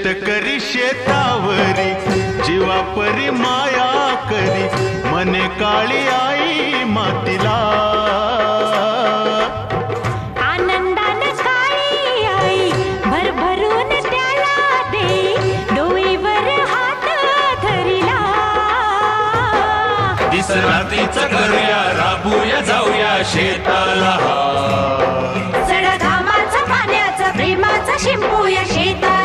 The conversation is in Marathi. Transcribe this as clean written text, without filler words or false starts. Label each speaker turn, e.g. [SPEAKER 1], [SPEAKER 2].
[SPEAKER 1] शेतकरी शेतावरी जीवापरी माया करी, मने काळी आई मातीला.
[SPEAKER 2] आनंदाने काळी आई भरभरून त्याला दे, डोईवर हात धरिला.
[SPEAKER 3] दिसरातीचं करूया, राबूया जाऊया शेताला.
[SPEAKER 2] सड घामाचं पाण्याचं प्रेमाचं शिंपूया शेता.